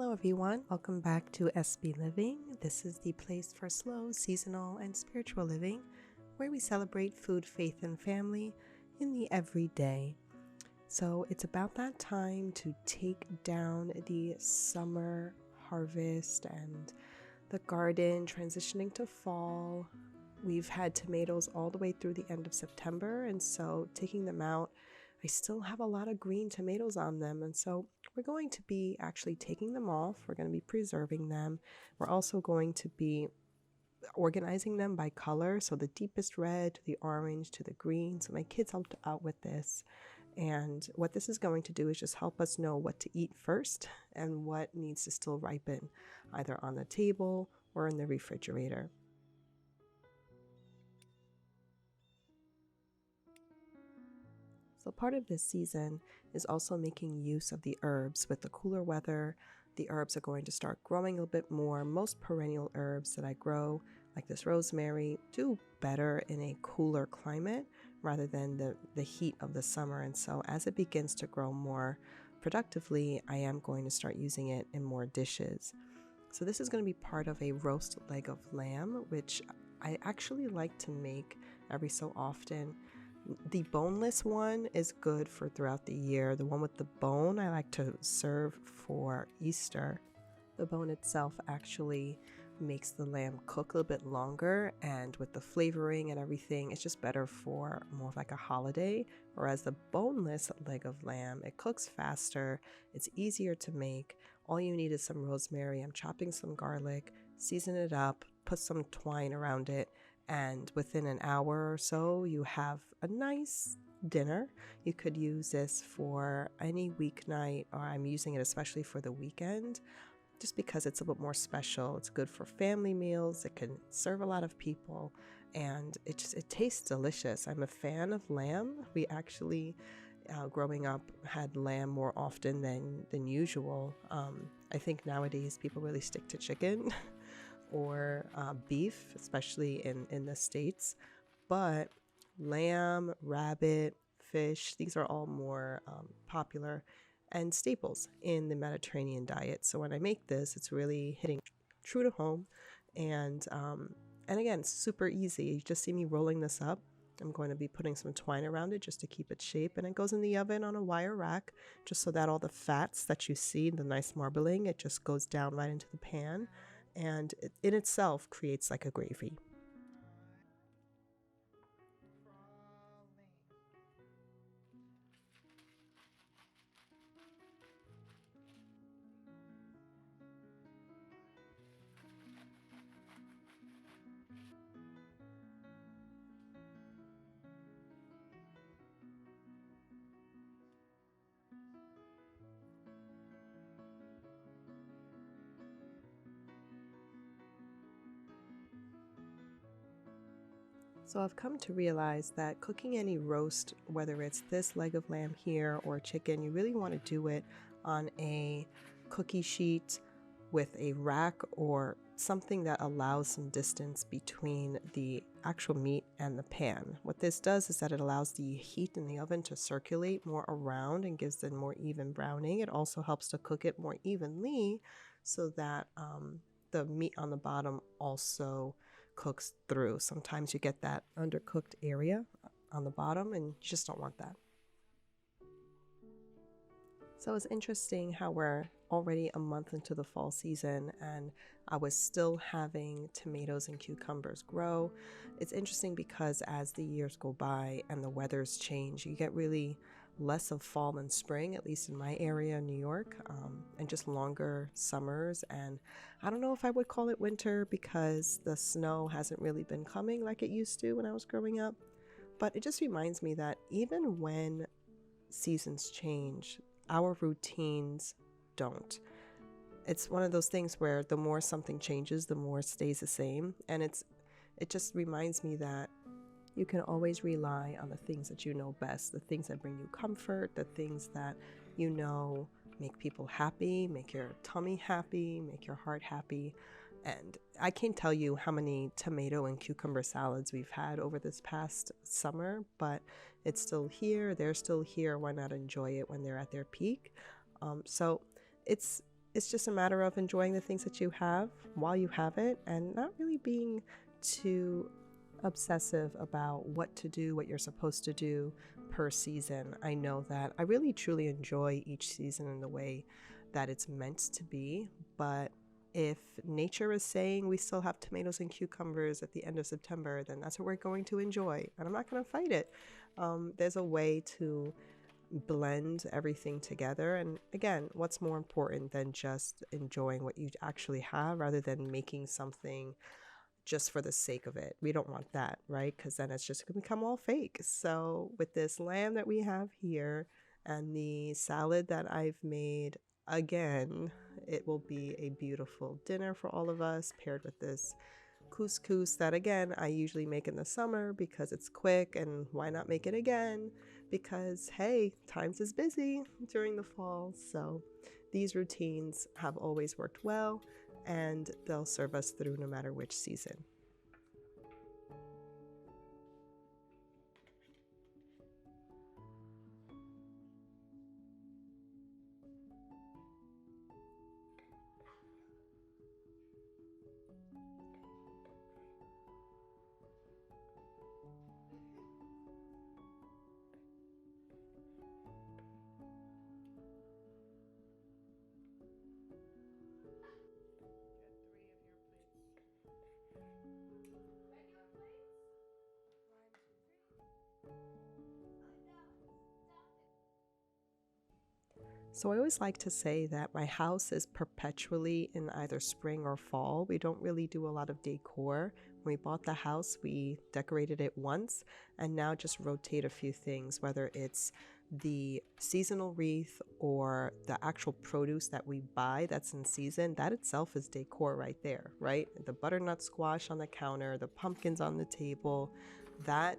Hello everyone, welcome back to SB Living. This is the place for slow, seasonal, and spiritual living where we celebrate food, faith, and family in the everyday. So it's about that time to take down the summer harvest and the garden transitioning to fall. We've had tomatoes all the way through the end of September, and so taking them out, I still have a lot of green tomatoes on them, and so we're going to be actually taking them off. We're going to be preserving them. We're also going to be organizing them by color, so the deepest red to the orange to the green. So my kids helped out with this, and what this is going to do is just help us know what to eat first and what needs to still ripen, either on the table or in the refrigerator. So part of this season is also making use of the herbs. With the cooler weather, the herbs are going to start growing a little bit more. Most perennial herbs that I grow, like this rosemary, do better in a cooler climate rather than the heat of the summer. And so as it begins to grow more productively, I am going to start using it in more dishes. So this is going to be part of a roast leg of lamb, which I actually like to make every so often. The boneless one is good for throughout the year. The one with the bone I like to serve for Easter. The bone itself actually makes the lamb cook a little bit longer, and with the flavoring and everything, it's just better for more of like a holiday. Whereas the boneless leg of lamb, it cooks faster, it's easier to make. All you need is some rosemary. I'm chopping some garlic, season it up, put some twine around it, and within an hour or so, you have a nice dinner. You could use this for any weeknight, or I'm using it especially for the weekend, just because it's a little more special. It's good for family meals. It can serve a lot of people, and it tastes delicious. I'm a fan of lamb. We actually, growing up, had lamb more often than usual. I think nowadays people really stick to chicken or beef, especially in the States. But lamb, rabbit, fish, these are all more popular and staples in the Mediterranean diet. So when I make this, it's really hitting true to home. And again, super easy. You just see me rolling this up. I'm going to be putting some twine around it just to keep its shape, and it goes in the oven on a wire rack just so that all the fats that you see, the nice marbling, it just goes down right into the pan, and it in itself creates like a gravy. So I've come to realize that cooking any roast, whether it's this leg of lamb here or chicken, you really want to do it on a cookie sheet with a rack or something that allows some distance between the actual meat and the pan. What this does is that it allows the heat in the oven to circulate more around and gives it more even browning. It also helps to cook it more evenly so that the meat on the bottom also cooks through. Sometimes you get that undercooked area on the bottom, and you just don't want that. So it's interesting how we're already a month into the fall season and I was still having tomatoes and cucumbers grow. It's interesting because as the years go by and the weathers change, you get really less of fall and spring, at least in my area in New York, and just longer summers. And I don't know if I would call it winter because the snow hasn't really been coming like it used to when I was growing up. But it just reminds me that even when seasons change, our routines don't. It's one of those things where the more something changes, the more it stays the same. And it just reminds me that you can always rely on the things that you know best, the things that bring you comfort, the things that you know make people happy, make your tummy happy, make your heart happy. And I can't tell you how many tomato and cucumber salads we've had over this past summer, but it's still here. They're still here. Why not enjoy it when they're at their peak? So it's it's just a matter of enjoying the things that you have while you have it and not really being too obsessive about what to do, what you're supposed to do per season. I know that I really truly enjoy each season in the way that it's meant to be, but if nature is saying we still have tomatoes and cucumbers at the end of September, then that's what we're going to enjoy, and I'm not going to fight it. There's a way to blend everything together. And again, what's more important than just enjoying what you actually have rather than making something just for the sake of it? We don't want that, right? Because then it's just going to become all fake. So with this lamb that we have here and the salad that I've made, again, it will be a beautiful dinner for all of us paired with this couscous that, again, I usually make in the summer because it's quick, and why not make it again? Because hey, times is busy during the fall. So these routines have always worked well, and they'll serve us through no matter which season. So I always like to say that my house is perpetually in either spring or fall. We don't really do a lot of decor. When we bought the house, we decorated it once and now just rotate a few things, whether it's the seasonal wreath or the actual produce that we buy that's in season. That itself is decor right there, right? The butternut squash on the counter, the pumpkins on the table, that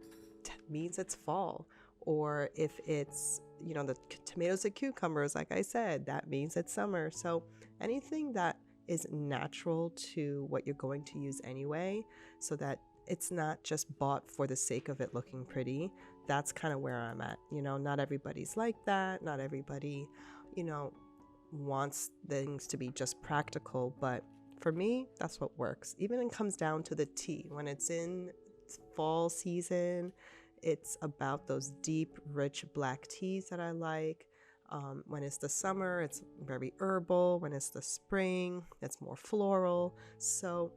means it's fall. Or if it's, the tomatoes and cucumbers, like I said, that means it's summer. So anything that is natural to what you're going to use anyway, so that it's not just bought for the sake of it looking pretty, that's kind of where I'm at. Not everybody's like that. Not everybody, wants things to be just practical. But for me, that's what works. Even it comes down to the tea. When it's in fall season, it's about those deep, rich black teas that I like. When it's the summer, it's very herbal. When it's the spring, it's more floral. So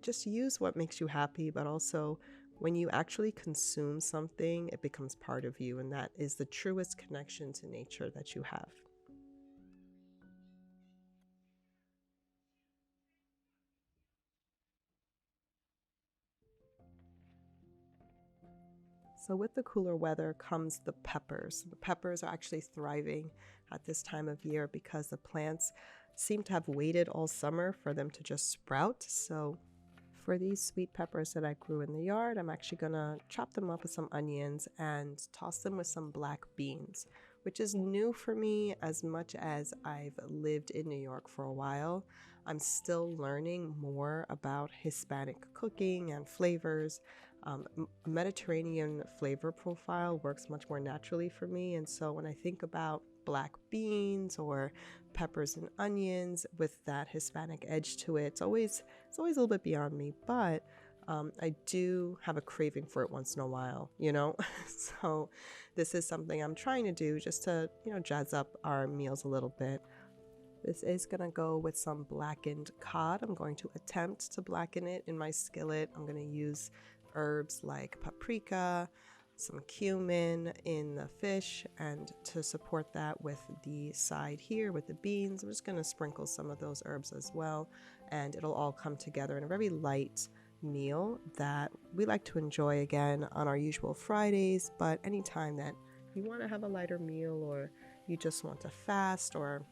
just use what makes you happy, but also when you actually consume something, it becomes part of you, and that is the truest connection to nature that you have. So with the cooler weather comes the peppers. The peppers are actually thriving at this time of year because the plants seem to have waited all summer for them to just sprout. So for these sweet peppers that I grew in the yard, I'm actually gonna chop them up with some onions and toss them with some black beans, which is new for me as much as I've lived in New York for a while. I'm still learning more about Hispanic cooking and flavors. Mediterranean flavor profile works much more naturally for me, and so when I think about black beans or peppers and onions with that Hispanic edge to it, it's always a little bit beyond me, but I do have a craving for it once in a while. So this is something I'm trying to do just to, jazz up our meals a little bit. This is going to go with some blackened cod. I'm going to attempt to blacken it in my skillet. I'm going to use herbs like paprika, some cumin in the fish, and to support that with the side here with the beans, I'm just going to sprinkle some of those herbs as well, and it'll all come together in a very light meal that we like to enjoy again on our usual Fridays. But anytime that you want to have a lighter meal, or you just want to fast, or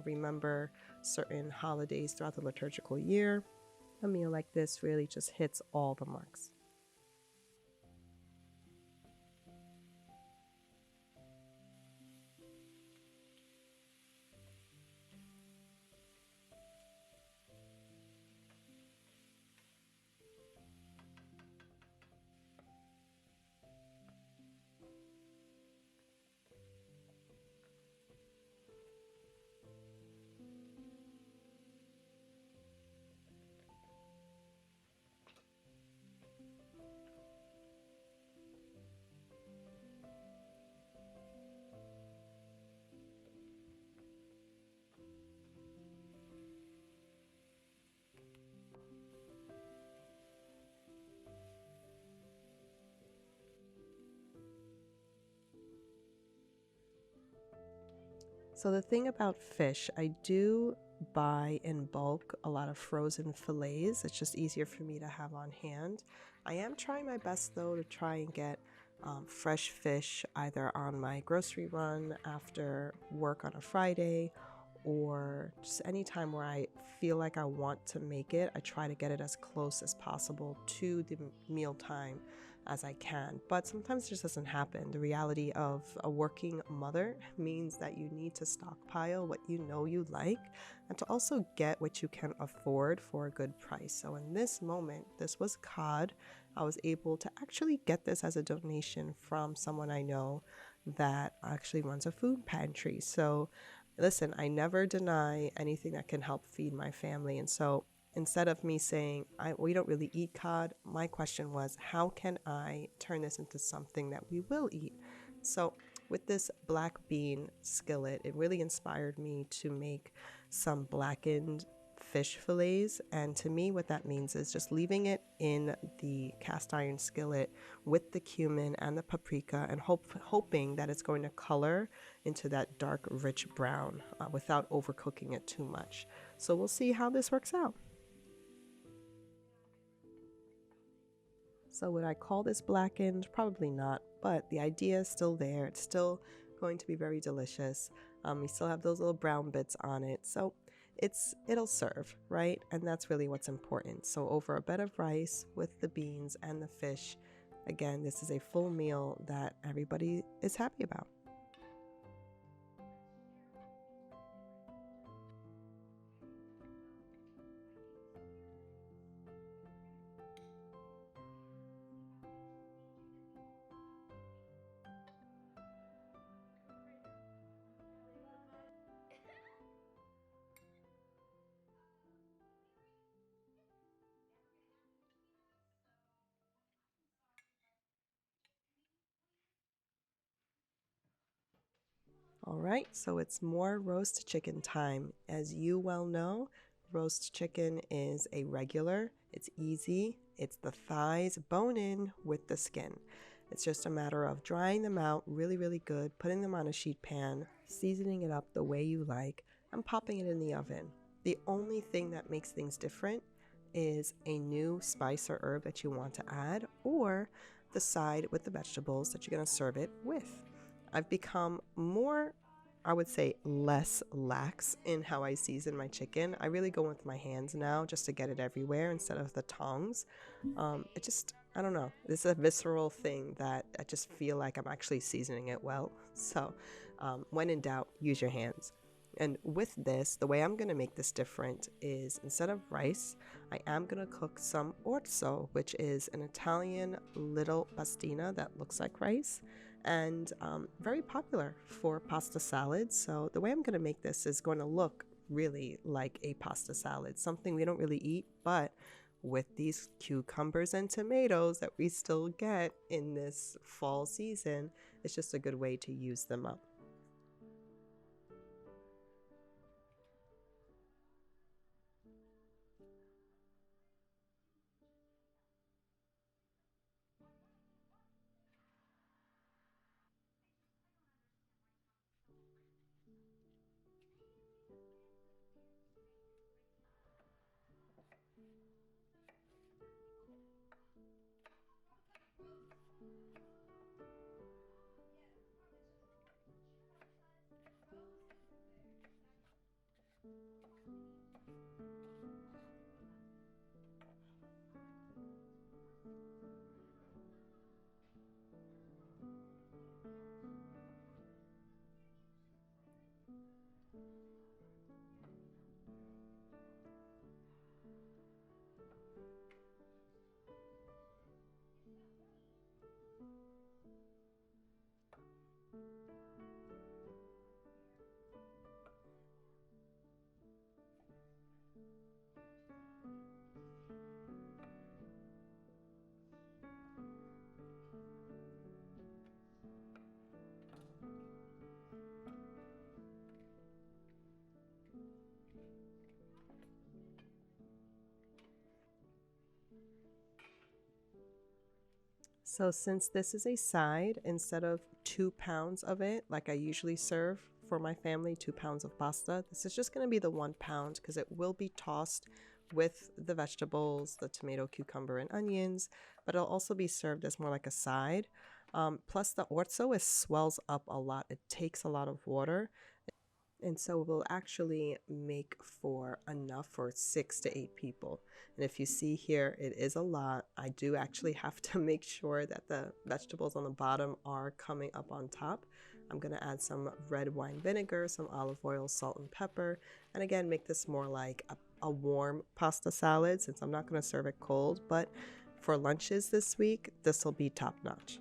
remember certain holidays throughout the liturgical year, a meal like this really just hits all the marks. So the thing about fish, I do buy in bulk a lot of frozen fillets. It's just easier for me to have on hand. I am trying my best though to try and get fresh fish either on my grocery run after work on a Friday, or just any time where I feel like I want to make it. I try to get it as close as possible to the meal time as I can, but sometimes it just doesn't happen. The reality of a working mother means that you need to stockpile what you know you like and to also get what you can afford for a good price. So in this moment, this was cod. I was able to actually get this as a donation from someone I know that actually runs a food pantry. So listen, I never deny anything that can help feed my family. And so instead of me saying, we don't really eat cod, my question was, how can I turn this into something that we will eat? So with this black bean skillet, it really inspired me to make some blackened fish fillets. And to me, what that means is just leaving it in the cast iron skillet with the cumin and the paprika and hoping that it's going to color into that dark, rich brown without overcooking it too much. So we'll see how this works out. So would I call this blackened? Probably not, but the idea is still there. It's still going to be very delicious. We still have those little brown bits on it, so it'll serve, right? And that's really what's important. So over a bed of rice with the beans and the fish, again, this is a full meal that everybody is happy about. All right, so it's more roast chicken time. As you well know, roast chicken is a regular. It's easy. It's the thighs bone in with the skin. It's just a matter of drying them out really, really good, putting them on a sheet pan, seasoning it up the way you like, and popping it in the oven. The only thing that makes things different is a new spice or herb that you want to add, or the side with the vegetables that you're going to serve it with. I've become more, I would say, less lax in how I season my chicken. I really go with my hands now just to get it everywhere instead of the tongs. I don't know. It's a visceral thing that I just feel like I'm actually seasoning it well. So, when in doubt, use your hands. And with this, the way I'm going to make this different is instead of rice, I am going to cook some orzo, which is an Italian little pastina that looks like rice and very popular for pasta salads. So the way I'm going to make this is going to look really like a pasta salad, something we don't really eat, but with these cucumbers and tomatoes that we still get in this fall season, it's just a good way to use them up. So since this is a side, instead of 2 pounds of it, like I usually serve for my family, 2 pounds of pasta. This is just going to be the 1 pound because it will be tossed with the vegetables, the tomato, cucumber, and onions, but it'll also be served as more like a side. Plus the orzo, it swells up a lot. It takes a lot of water. And so we'll actually make for enough for 6 to 8 people. And if you see here, it is a lot. I do actually have to make sure that the vegetables on the bottom are coming up on top. I'm going to add some red wine vinegar, some olive oil, salt, and pepper. And again, make this more like a warm pasta salad since I'm not going to serve it cold. But for lunches this week, this will be top notch.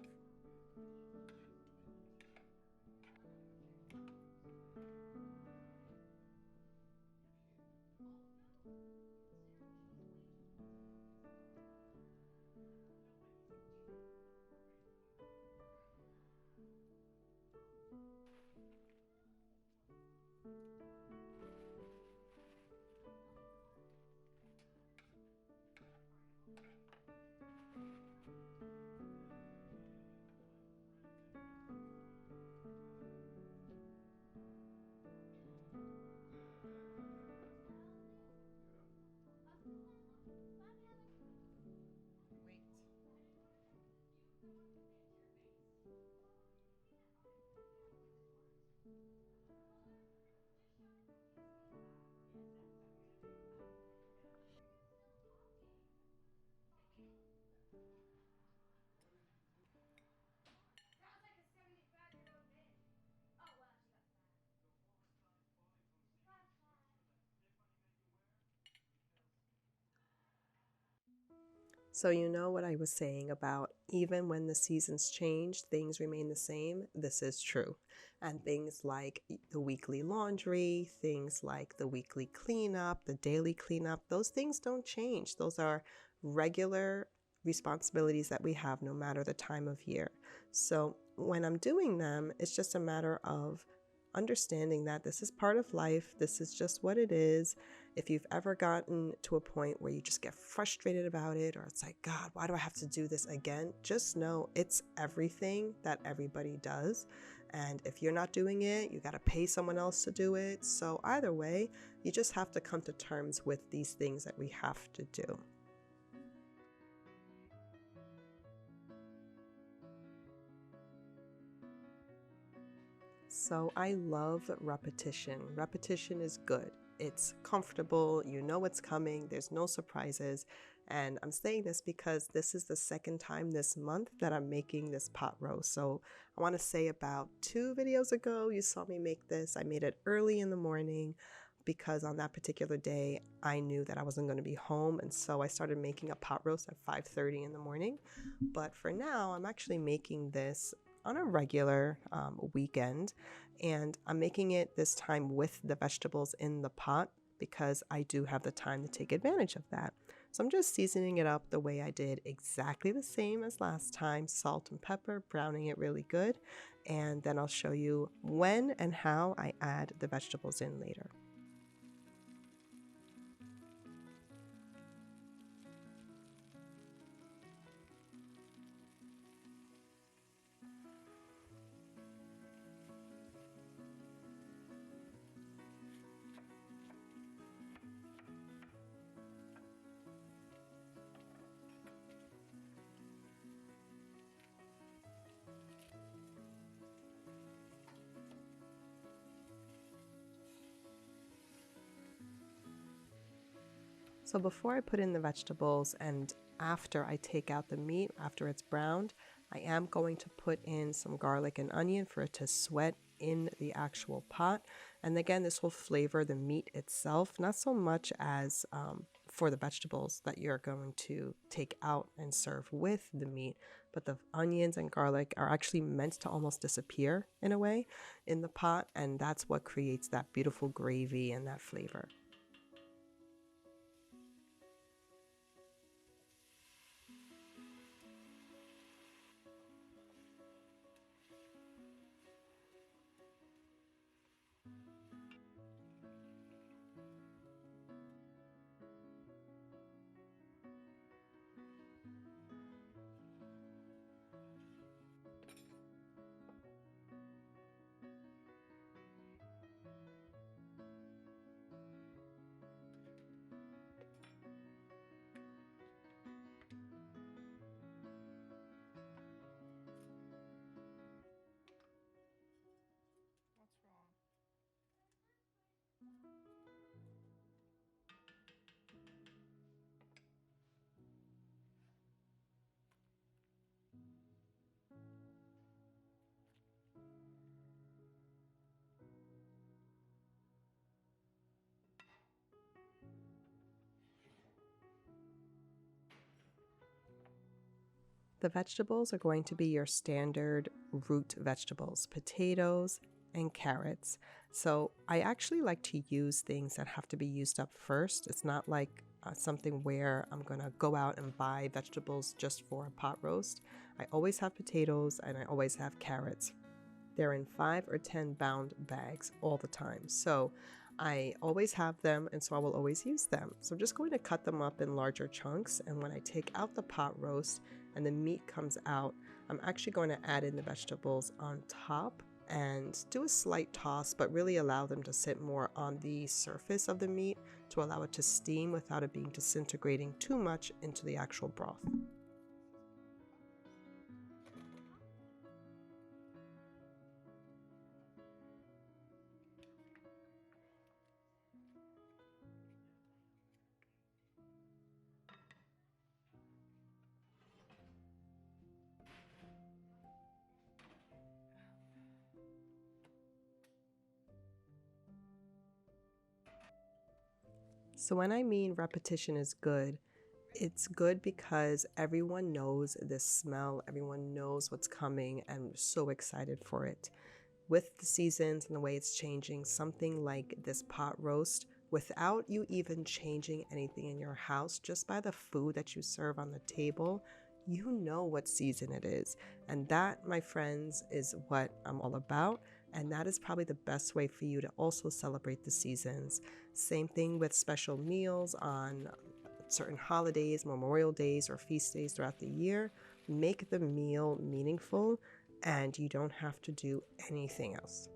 So you know what I was saying about even when the seasons change, things remain the same? This is true. And things like the weekly laundry, things like the weekly cleanup, the daily cleanup, those things don't change. Those are regular responsibilities that we have no matter the time of year. So when I'm doing them, it's just a matter of understanding that this is part of life. This is just what it is. If you've ever gotten to a point where you just get frustrated about it, or it's like, God, why do I have to do this again? Just know it's everything that everybody does. And if you're not doing it, you got to pay someone else to do it. So either way, you just have to come to terms with these things that we have to do. So I love repetition. Repetition is good. It's comfortable, you know what's coming, there's no surprises. And I'm saying this because this is the second time this month that I'm making this pot roast. So I want to say about 2 videos ago, you saw me make this. I made it early in the morning because on that particular day, I knew that I wasn't going to be home. And so I started making a pot roast at 5:30 in the morning. But for now, I'm actually making this on a regular weekend, and I'm making it this time with the vegetables in the pot because I do have the time to take advantage of that. So I'm just seasoning it up the way I did exactly the same as last time, salt and pepper, browning it really good, and then I'll show you when and how I add the vegetables in later. So before I put in the vegetables and after I take out the meat, after it's browned, I am going to put in some garlic and onion for it to sweat in the actual pot. And again, this will flavor the meat itself, not so much as for the vegetables that you're going to take out and serve with the meat, but the onions and garlic are actually meant to almost disappear in a way in the pot, and that's what creates that beautiful gravy and that flavor. The vegetables are going to be your standard root vegetables, potatoes and carrots. So I actually like to use things that have to be used up first. It's not like something where I'm going to go out and buy vegetables just for a pot roast. I always have potatoes and I always have carrots. They're in 5 or 10 bound bags all the time. So I always have them, and so I will always use them. So I'm just going to cut them up in larger chunks, and when I take out the pot roast and the meat comes out, I'm actually going to add in the vegetables on top and do a slight toss, but really allow them to sit more on the surface of the meat to allow it to steam without it being disintegrating too much into the actual broth. So when I mean repetition is good, it's good because everyone knows this smell, everyone knows what's coming, and so excited for it. With the seasons and the way it's changing, something like this pot roast, without you even changing anything in your house, just by the food that you serve on the table, you know what season it is. And that, my friends, is what I'm all about. And that is probably the best way for you to also celebrate the seasons. Same thing with special meals on certain holidays, Memorial Days, or feast days throughout the year. Make the meal meaningful and you don't have to do anything else.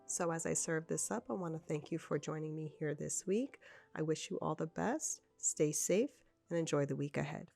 So as I serve this up, I want to thank you for joining me here this week. I wish you all the best, stay safe, and enjoy the week ahead.